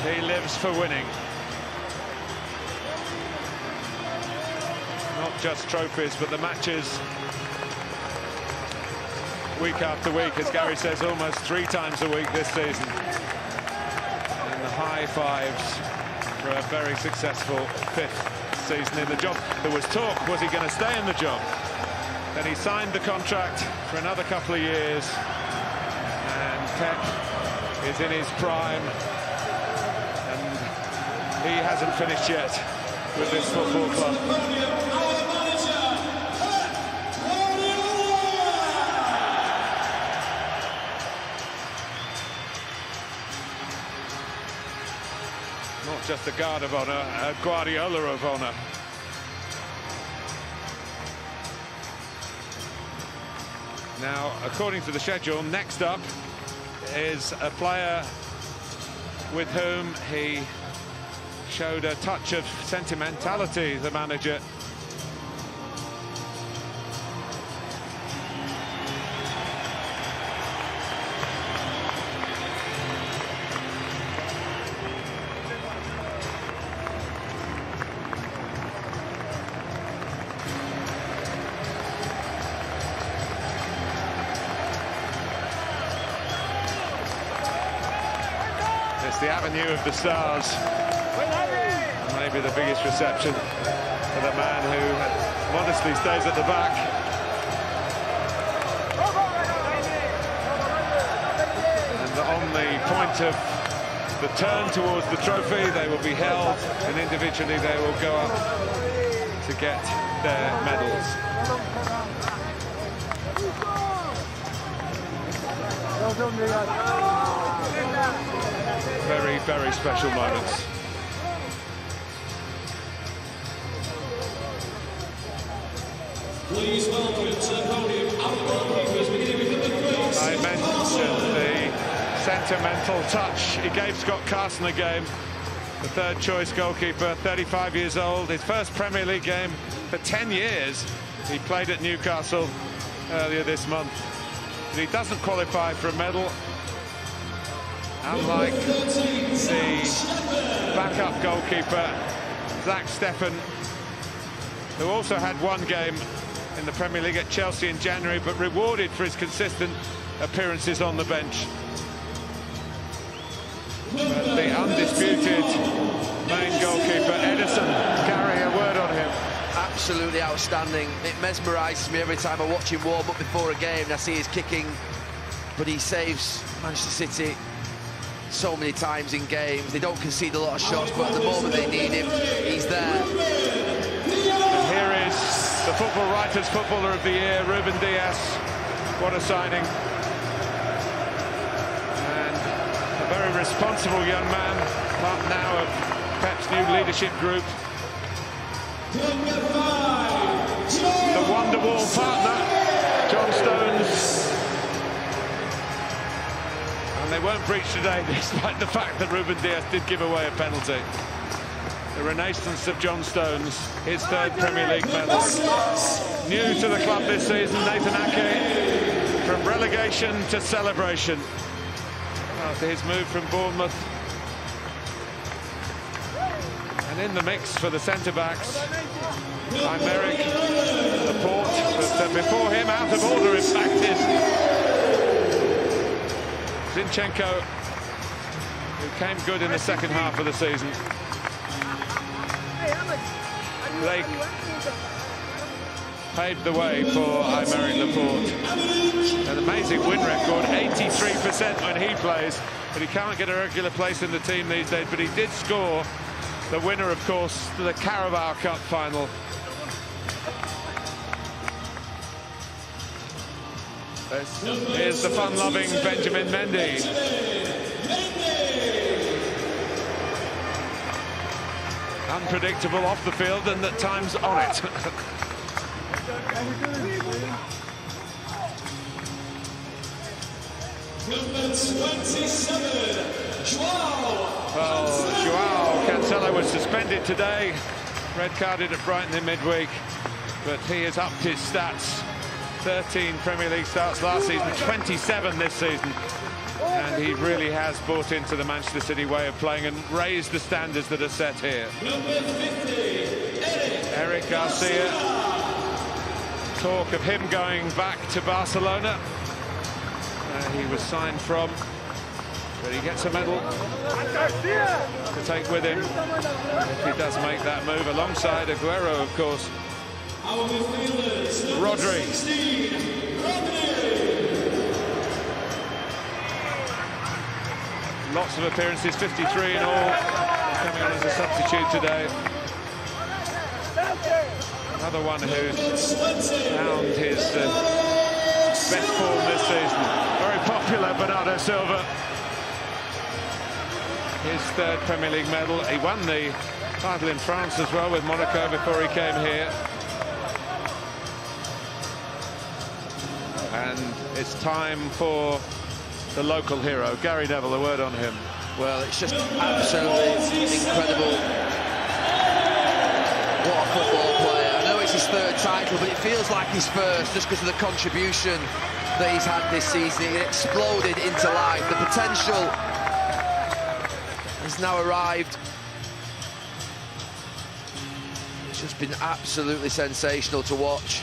He lives for winning. Not just trophies, but the matches week after week, as Gary says, almost 3 times a week this season. And the high fives for a very successful 5th season in the job. There was talk, was he going to stay in the job? Then he signed the contract for another couple of years. And Pep is in his prime. And he hasn't finished yet with this football club. Not just a guard of honour, a Guardiola of honour. Now, according to the schedule, next up is a player with whom he showed a touch of sentimentality, the manager. It's the Avenue of the Stars. Maybe the biggest reception for the man who modestly stays at the back. And on the point of the turn towards the trophy, they will be held, and individually they will go up to get their medals. Very, very special moments. Please welcome to the podium our goalkeepers, beginning with number 3. I mentioned the sentimental touch he gave Scott Carson the game. The 3rd choice goalkeeper, 35 years old, his first Premier League game for 10 years. He played at Newcastle earlier this month. But he doesn't qualify for a medal. Unlike the backup goalkeeper, Zach Steffen, who also had 1 game in the Premier League at Chelsea in January, but rewarded for his consistent appearances on the bench. But the undisputed main goalkeeper, Edison, Gary, a word on him. Absolutely outstanding. It mesmerises me every time I watch him warm up before a game and I see his kicking, but he saves Manchester City so many times in games. They don't concede a lot of shots, but at the moment they need him, he's there. And here is the Football Writers' Footballer of the Year, Ruben Dias. What a signing. And a very responsible young man, part now of Pep's new leadership group. The Wonderwall partner, John Stones. And they weren't breached today, despite the fact that Ruben Dias did give away a penalty. The renaissance of John Stones, his 3rd Premier League medal. New to the club this season, Nathan Ake, from relegation to celebration after his move from Bournemouth. And in the mix for the centre-backs, Aymeric, Laporte, but before him, out of order in fact, is Zinchenko, who came good in the 2nd half of the season. They paved the way for Aymeric Laporte. An amazing win record, 83% when he plays, but he can't get a regular place in the team these days. But he did score the winner, of course, to the Carabao Cup final. Here's the fun-loving Benjamin Mendy. Unpredictable off the field and at times on it. Number 27, Joao. Well, Joao Cancelo was suspended today, red-carded at Brighton in midweek, but he has upped his stats. 13 Premier League starts last season, 27 this season. And he really has bought into the Manchester City way of playing and raised the standards that are set here. Eric Garcia. Talk of him going back to Barcelona. He was signed from, but he gets a medal to take with him if he does make that move, alongside Aguero, of course. Rodri. Lots of appearances, 53 in all, coming on as a substitute today. Another one who's found his best form this season. Very popular, Bernardo Silva. His third Premier League medal. He won the title in France as well with Monaco before he came here. And it's time for the local hero, Gary Neville. A word on him. Well, it's just absolutely incredible. What a football player. I know it's his third title, but it feels like his first just because of the contribution that he's had this season. It exploded into life. The potential has now arrived. It's just been absolutely sensational to watch.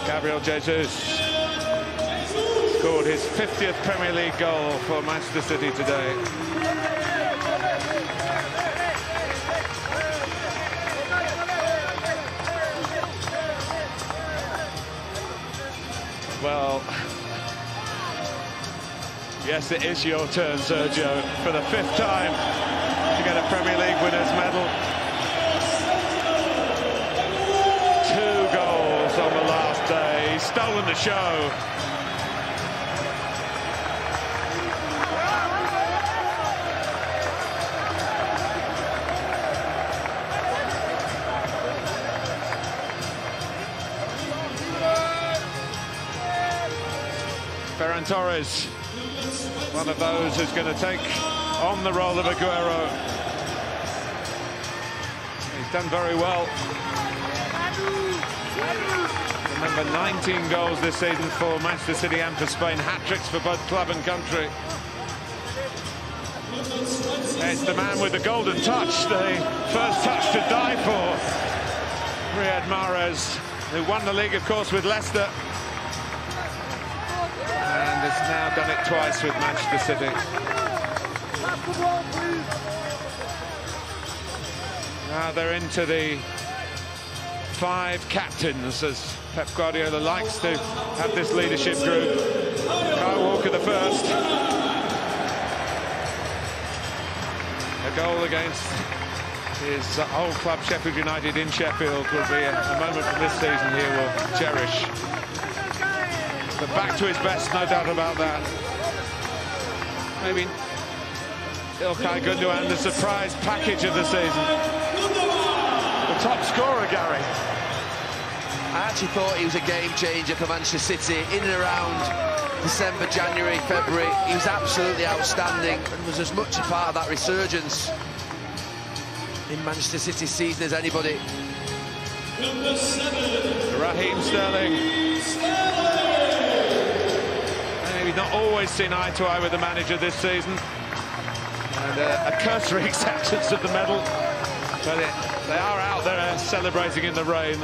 Gabriel Jesus scored his 50th Premier League goal for Manchester City today. Well, yes, it is your turn, Sergio, for the 5th time to get a Premier League winners' medal. 2 goals on the last day. He's stolen the show. Ferran Torres, one of those who's going to take on the role of Aguero. He's done very well. Remember, 19 goals this season for Manchester City and for Spain. Hat-tricks for both club and country. It's the man with the golden touch, the first touch to die for. Riyad Mahrez, who won the league, of course, with Leicester. And has now done it twice with Manchester City. Now they're into the 5 captains, as Pep Guardiola likes to have this leadership group. Kyle Walker the first. A goal against his old club Sheffield United in Sheffield will be a moment from this season he will cherish. But back to his best, no doubt about that. Maybe İlkay Gündoğan, the surprise package of the season. The top scorer, Gary. I actually thought he was a game changer for Manchester City in and around December, January, February. He was absolutely outstanding and was as much a part of that resurgence in Manchester City's season as anybody. Raheem Sterling. Maybe not always seen eye to eye with the manager this season. And a cursory acceptance of the medal. But they are out there celebrating in the rain.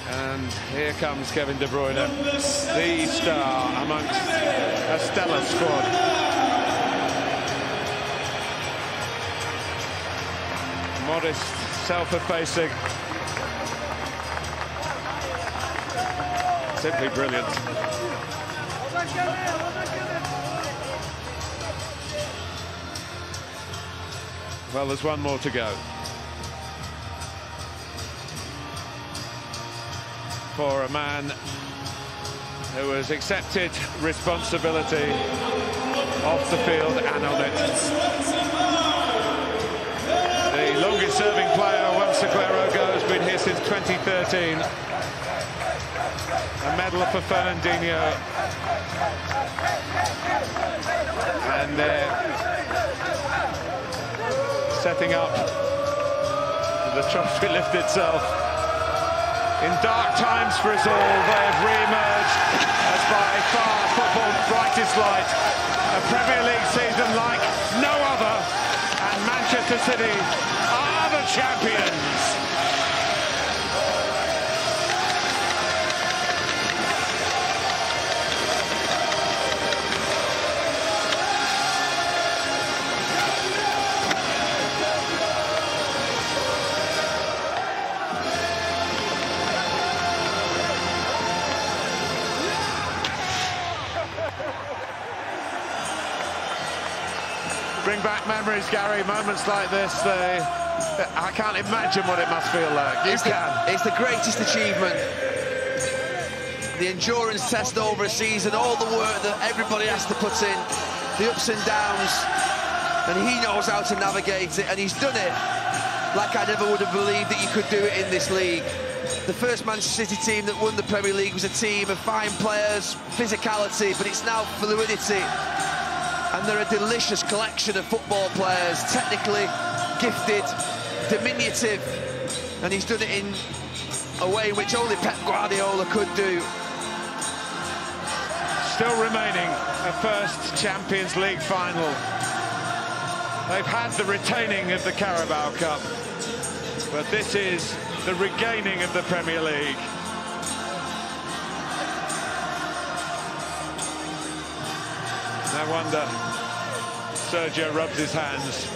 And here comes Kevin De Bruyne, the star amongst a stellar squad. Modest, self-effacing. Simply brilliant. Well, there's one more to go. For a man who has accepted responsibility off the field and on it. The longest serving player once Aguero goes, been here since 2013. A medal for Fernandinho. And setting up the trophy lift itself. In dark times for us all, they have re-emerged as by far football's brightest light. A Premier League season like no other, and Manchester City are the champions. Bring back memories, Gary. Moments like this, I can't imagine what it must feel like. You can. It's the greatest achievement. The endurance test over a season, all the work that everybody has to put in, the ups and downs, and he knows how to navigate it, and he's done it like I never would have believed that you could do it in this league. The first Manchester City team that won the Premier League was a team of fine players, physicality, but it's now fluidity. And they're a delicious collection of football players, technically gifted, diminutive, and he's done it in a way which only Pep Guardiola could do. Still remaining a first Champions League final. They've had the retaining of the Carabao Cup, but this is the regaining of the Premier League. No wonder Sergio rubs his hands.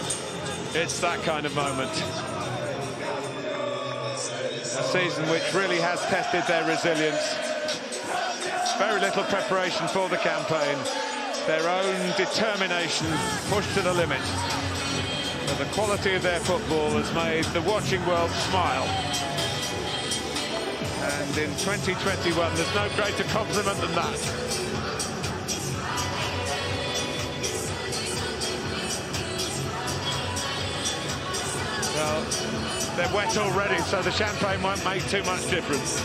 It's that kind of moment. A season which really has tested their resilience. Very little preparation for the campaign. Their own determination pushed to the limit. But the quality of their football has made the watching world smile. And in 2021, there's no greater compliment than that. Well, they're wet already, so the champagne won't make too much difference.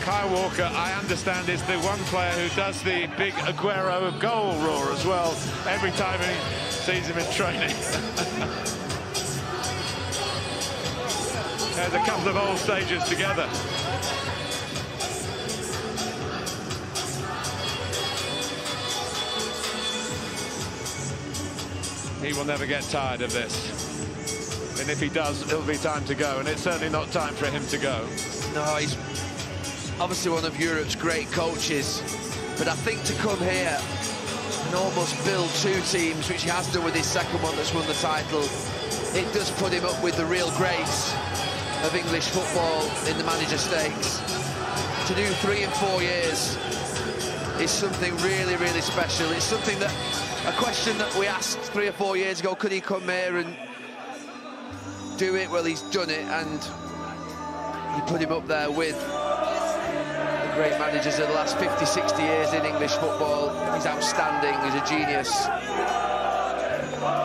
Kyle Walker, I understand, is the one player who does the big Aguero goal roar as well every time he sees him in training. There's a couple of old stages together. He will never get tired of this. And if he does, it'll be time to go. And it's certainly not time for him to go. No, he's obviously one of Europe's great coaches. But I think to come here and almost build two teams, which he has done with his second one that's won the title, it does put him up with the real greats of English football in the manager stakes. To do 3 and 4 years is something really, really special. It's something that, a question that we asked 3 or 4 years ago, could he come here and do it? Well, he's done it, and you put him up there with the great managers of the last 50, 60 years in English football. He's outstanding, he's a genius.